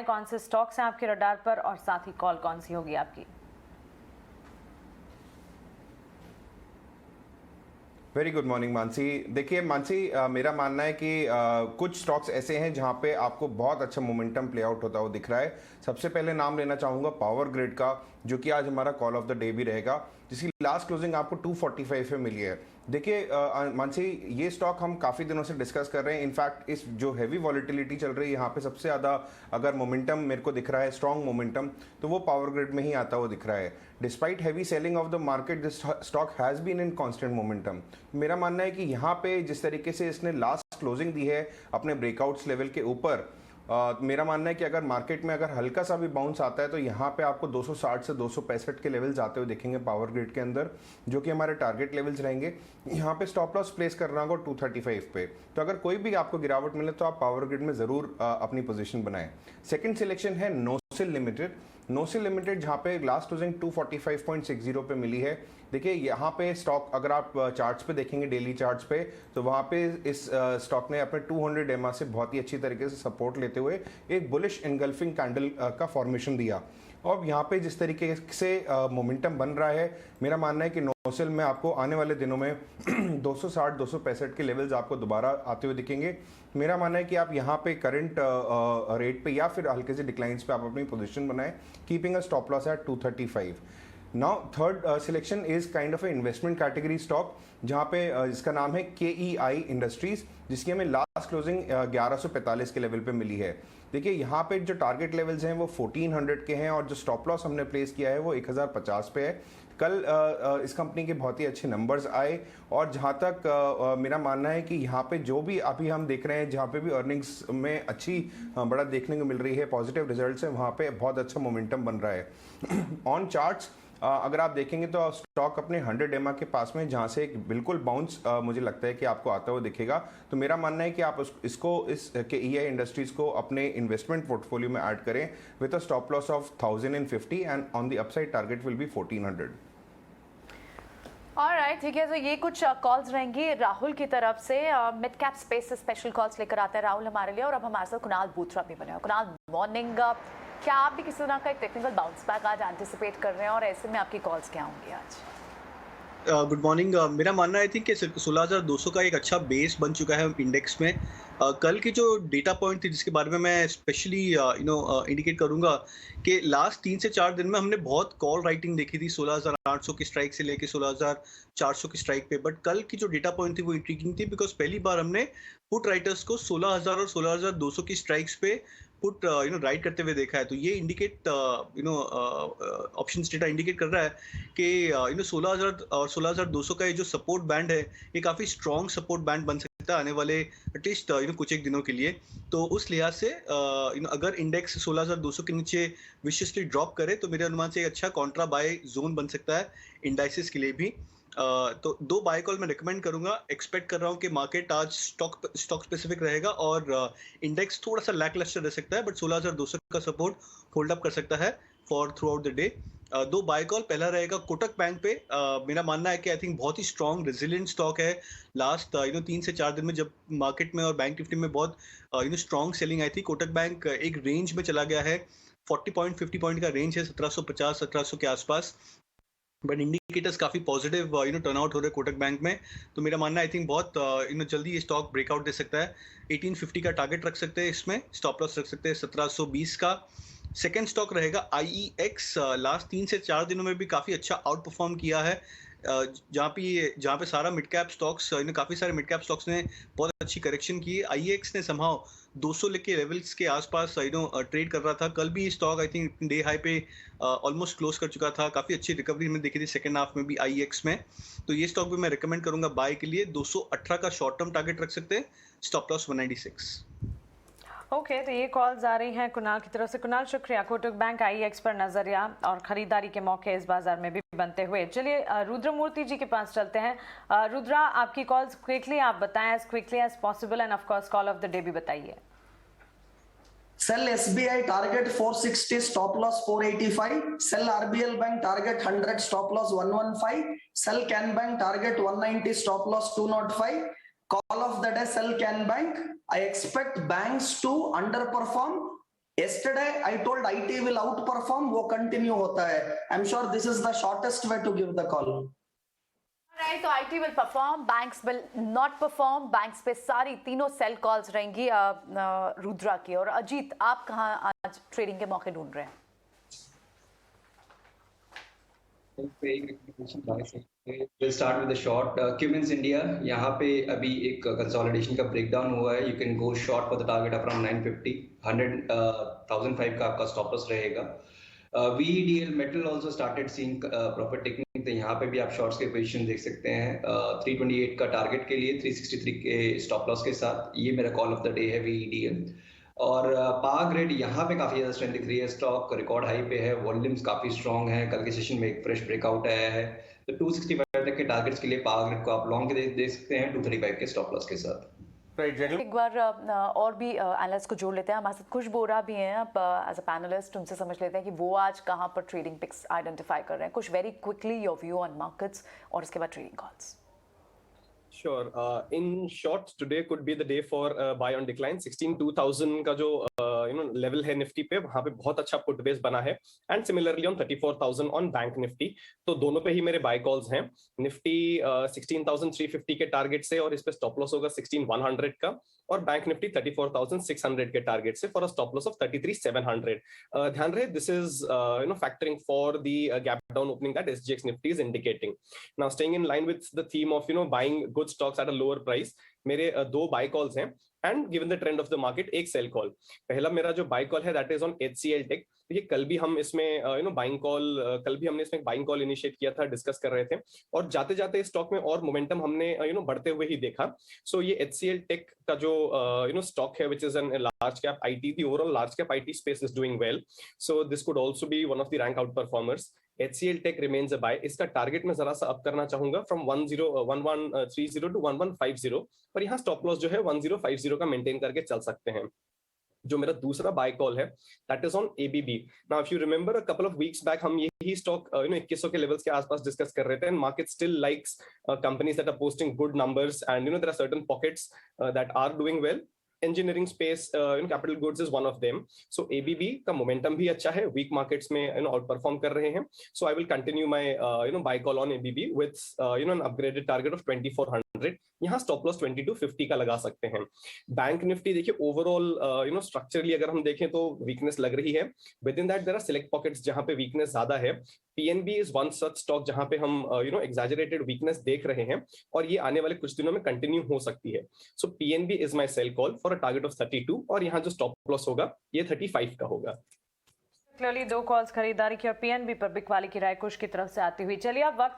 कौन से स्टॉक्स हैं आपके रडार पर और साथ ही कॉल कौन सी होगी आपकी? Very good morning Mansi. देखिए मानसी, मेरा मानना है कि कुछ स्टॉक्स ऐसे हैं जहां पे आपको बहुत अच्छा मोमेंटम प्ले आउट होता हुआ दिख रहा है। सबसे पहले नाम लेना चाहूंगा पावर ग्रिड का, जो कि आज हमारा कॉल ऑफ द डे भी रहेगा, जिसकी लास्ट क्लोजिंग आपको 245 पे मिली है। देखिए मानसी, ये स्टॉक हम काफ़ी दिनों से डिस्कस कर रहे हैं। इनफैक्ट इस जो हैवी वॉलिटिलिटी चल रही है यहाँ पे सबसे ज़्यादा अगर मोमेंटम मेरे को दिख रहा है, स्ट्रॉन्ग मोमेंटम, तो वो पावर ग्रिड में ही आता हुआ दिख रहा है। Despite heavy selling of the market, this stock has been in constant momentum. मेरा मानना है कि यहाँ पे जिस तरीके से इसने लास्ट क्लोजिंग दी है अपने ब्रेकआउट्स लेवल के ऊपर, मेरा मानना है कि अगर मार्केट में अगर हल्का सा भी बाउंस आता है तो यहाँ पे आपको 260 से 265 के लेवल्स आते हुए दिखेंगे पावर ग्रिड के अंदर, जो कि हमारे टारगेट लेवल्स रहेंगे। यहाँ पे स्टॉप लॉस प्लेस करना होगा 235 पे। तो अगर कोई भी आपको गिरावट मिले तो आप पावर ग्रिड में ज़रूर अपनी पोजीशन बनाएं। सेकंड सिलेक्शन है नोसिल लिमिटेड। नोसिल लिमिटेड जहाँ पे लास्ट क्लोजिंग 245.60 पे मिली है। देखिए यहाँ पे स्टॉक अगर आप चार्ट्स पे देखेंगे, डेली चार्ट्स पे, तो वहाँ पे इस स्टॉक ने अपने 200 एमआ से बहुत ही अच्छी तरीके से सपोर्ट लेते हुए एक बुलिश इनगल्फिंग कैंडल का फॉर्मेशन दिया। और यहाँ पे जिस तरीके से मोमेंटम बन रहा है, मेरा मानना है कि नोसिल में आपको आने वाले दिनों में 260-265 के लेवल्स आपको दोबारा आते हुए दिखेंगे। मेरा मानना है कि आप यहाँ पे करंट रेट पे या फिर हल्के से डिक्लाइंस पे आप अपनी पोजीशन बनाएं, keeping a stop loss at 235। Now third selection is kind of a investment category stock, जहाँ पे इसका नाम है KEI इंडस्ट्रीज, जिसकी हमें लास्ट क्लोजिंग 1145 के लेवल पे मिली है। देखिए यहाँ पे जो टारगेट लेवल्स हैं वो 1400 के हैं और जो स्टॉप लॉस हमने प्लेस किया है वो 1050 पे है। कल इस कंपनी के बहुत ही अच्छे नंबर्स आए और जहाँ तक मेरा मानना है कि यहाँ पे जो भी अभी हम देख रहे हैं, जहाँ पे भी अर्निंग्स में अच्छी बढ़त देखने को मिल रही है, पॉजिटिव रिजल्ट्स हैं, वहाँ पे बहुत अच्छा मोमेंटम बन रहा है। ऑन चार्ट्स अगर आप देखेंगे तो स्टॉक अपने 100 एमआ के पास में, जहां से एक बिल्कुल बाउंस मुझे लगता है कि आपको आता हुआ दिखेगा। तो मेरा मानना है कि आप इस KEI इंडस्ट्रीज को अपने इन्वेस्टमेंट पोर्टफोलियो में ऐड करें with a stop loss of 1050 and on the upside target will be 1400। Alright, ठीक है। तो ये कुछ कॉल्स रहेंगी राहुल की तरफ से। मिड कैप स्पेस से स्पेशल कॉल्स लेकर आते हैं राहुल हमारे लिए, और अब हमारे साथ कुणाल बूथरा भी बने हैं। कुणाल, मॉर्निंग। क्या आप भी किसी तरह का एक टेक्निकल बाउंस बैक आज एंटिसिपेट कर रहे हैं, और ऐसे में आपकी कॉल्स क्या होंगी आज? Good morning. मेरा मानना है कि 16,200 का एक अच्छा बेस बन चुका है इंडेक्स में। कल की जो डेटा पॉइंट थी जिसके बारे में मैं स्पेशली इंडिकेट करूंगा कि लास्ट 3 से 4 दिन में हमने बहुत कॉल राइटिंग देखी थी 16,800 की स्ट्राइक से लेके 16,400 की स्ट्राइक पे। बट कल की जो डेटा पॉइंट थी वो इंट्रिगिंग थी, बिकॉज पहली बार हमने पुट राइटर्स को 16,000 और 16,200 की स्ट्राइक्स पे पुट राइट करते हुए देखा है। तो ये इंडिकेट ऑप्शंस डेटा इंडिकेट कर रहा है कि 16,000 और 16,200 का ये जो सपोर्ट बैंड है, ये काफी स्ट्रॉन्ग सपोर्ट बैंड बन सकता है आने वाले एटलीस्ट कुछ एक दिनों के लिए। तो उस लिहाज से अगर इंडेक्स 16,200 के नीचे विशियसली ड्रॉप करे तो मेरे अनुमान से एक अच्छा कॉन्ट्रा बाय जोन बन सकता है इंडाइसिस के लिए भी। तो 2 बाय कॉल मैं रिकमेंड करूंगा। एक्सपेक्ट कर रहा हूं कि मार्केट आज स्टॉक स्पेसिफिक रहेगा और इंडेक्स थोड़ा सा लैकलस्टर रह सकता है, बट 16,200 का सपोर्ट होल्ड अप कर सकता है for throughout the day. 2 buy call, पहला रहेगा कोटक बैंक पे। मेरा मानना है कि आई थिंक बहुत ही स्ट्रॉन्ग रेजिलिएंट स्टॉक है। लास्ट 3 से 4 दिन में जब मार्केट में और बैंक निफ्टी में बहुत स्ट्रॉन्ग सेलिंग आई थी, कोटक बैंक एक रेंज में चला गया है। 40 पॉइंट 50 पॉइंट का रेंज है, 1750 1700 के आसपास। बट इंडिकेटर्स काफी पॉजिटिव टर्न आउट हो रहे कोटक बैंक में। तो मेरा मानना है आई थिंक बहुत जल्दी ये स्टॉक ब्रेकआउट दे सकता है। 1850 का टारगेट रख सकते हैं, इसमें स्टॉप लॉस रख सकते हैं 1720 का। सेकेंड स्टॉक रहेगा IEX। लास्ट 3 से 4 दिनों में भी काफी अच्छा आउट परफॉर्म किया है। जहाँ पे सारा मिड कैप स्टॉक्स, काफी सारे मिड कैप स्टॉक्स ने बहुत अच्छी करेक्शन की है। IEX ने समहाउ 200 के लेवल्स के आसपास ट्रेड कर रहा था। कल भी stock I think day high पे ऑलमोस्ट क्लोज कर चुका था। काफी अच्छी रिकवरी हमने देखी थी सेकंड हाफ में भी IEX में। तो ये स्टॉक भी मैं रिकमेंड करूंगा बाय के लिए। 218 का शॉर्ट टर्म टारगेट रख सकते हैं, स्टॉप लॉस 196। ओके, तो ये कॉल्स आ रही हैं कुणाल की तरफ से। कुणाल, शुक्रिया। कोटक बैंक IEX पर नजरिया और खरीदारी के मौके इस बाजार में भी बनते हुए, चलिए रुद्रमूर्ति जी के पास चलते हैं। रुद्रा, आपकी कॉल्स क्विकली आप बताएं, as quickly as possible, and of course call of the day भी बताइए। Sell SBI target 460, stop loss 485. Sell RBL Bank target 100, stop loss 115. Sell Can Bank target 190, stop loss 205. Call of the day, sell Can Bank. I expect banks to underperform yesterday I told IT will outperform, वो continue होता है. I'm sure this is the shortest way to give the call. Right, तो IT will perform, banks will not perform. Banks पे सारी तीनों cell calls रहेंगी रुद्रा की. और अजीत, आप कहाँ आज ट्रेडिंग के मौके ढूंढ रहे हैं? We'll start with the short. Cummins India, यहाँ पे अभी एक कंसोलिडेशन का ब्रेकडाउन हुआ है. You can go short for the target around 950, 100,005 का आपका स्टॉप लॉस रहेगा. VEDL metal also started seeing profit taking, तो यहाँ पे भी आप शॉर्ट्स के पोजीशन देख सकते हैं. 328 का टारगेट के लिए 363 के स्टॉप लॉस के साथ. ये मेरा कॉल ऑफ द डे है VEDL. और पावर ग्रिड यहाँ पे काफी ज्यादा स्ट्रेंथ दिख रही है. स्टॉक रिकॉर्ड हाई पे है, वॉल्यूम्स काफी स्ट्रॉन्ग है. कल के सेशन में एक फ्रेश ब्रेकआउट आया है, तो 265 तक के टारगेट्स के लिए पावर ग्रिड को आप लॉन्ग के देख सकते हैं 235 के स्टॉप लॉस के साथ. एक बार और भी एनालिस्ट को जोड़ लेते हैं. हमारे साथ खुश बोरा भी हैं. अब एज अ पैनलिस्ट उनसे समझ लेते हैं कि वो आज कहाँ पर ट्रेडिंग पिक्स आइडेंटिफाई कर रहे हैं. कुछ very quickly your view on markets और उसके बाद trading calls. Sure. In short, today could be the day for buy on decline. 16,200 का जो लेवल है निफ्टी पे, वहां पे बहुत अच्छा पुट बेस बना है. And similarly on 34,000 on bank Nifty. तो दोनों पे ही मेरे बाय कॉल्स हैं. निफ्टी 16,350 के टारगेट से और इस पे स्टॉप लॉस होगा 16,100 का. और बैंक निफ्टी 34,600 के टारगेट से for a stop loss of 33,700. ध्यान रहे, this is factoring for the gap down opening that SGX Nifty is indicating. Now staying in line with the theme of buying good stocks at a lower price, मेरे दो buy calls हैं. And given the trend of the market, एक sell call. पहला मेरा जो buy call है that is on HCL tech. देखिए, कल भी हम इसमें बाइंग कॉल, कल भी हमने इसमें बाइंग कॉल इनिशिएट किया था, डिस्कस कर रहे थे. और जाते जाते स्टॉक में और मोमेंटम हमने बढ़ते हुए ही देखा. सो ये HCL टेक का जो स्टॉक है, which is an large cap IT, the overall large cap IT space is doing well. So this could also be one of the rank outperformers. HCL tech remains a buy. इसका target मैं जरा सा up करना चाहूंगा from 1130 to 1150. पर यहाँ stop loss जो है 1050 का मेंटेन करके चल सकते हैं. जो मेरा दूसरा बाय कॉल है that is on ABB. Now if you remember a couple of weeks back हम यही स्टॉक 2100 के लेवल्स के आसपास डिस्कस कर रहे थे. And market still likes companies that are posting good numbers and there are certain pockets that are doing well. engineering space, capital goods is one of them. So ABB का momentum भी अच्छा है, weak markets में outperform कर रहे हैं. So I will continue my buy call on ABB with an upgraded target of 2400. यहाँ stop loss 2250 का लगा सकते हैं. बैंक निफ्टी देखिए, ओवरऑल स्ट्रक्चरली अगर हम देखें तो वीकनेस लग रही है. Within that there are select pockets जहां पे वीकनेस ज्यादा है. PNB is one such stock जहां पे हम एग्जैजरेटेड वीकनेस देख रहे हैं और ये आने वाले कुछ दिनों में कंटिन्यू हो सकती है. So PNB is my sell call for a target of 32 और यहाँ जो स्टॉप लॉस होगा ये 35 का होगा. क्लियरली दो कॉल्स खरीदारी की और PNB पर बिकवाली की राय कुश की तरफ से आती हुई. चलिए अब वक्त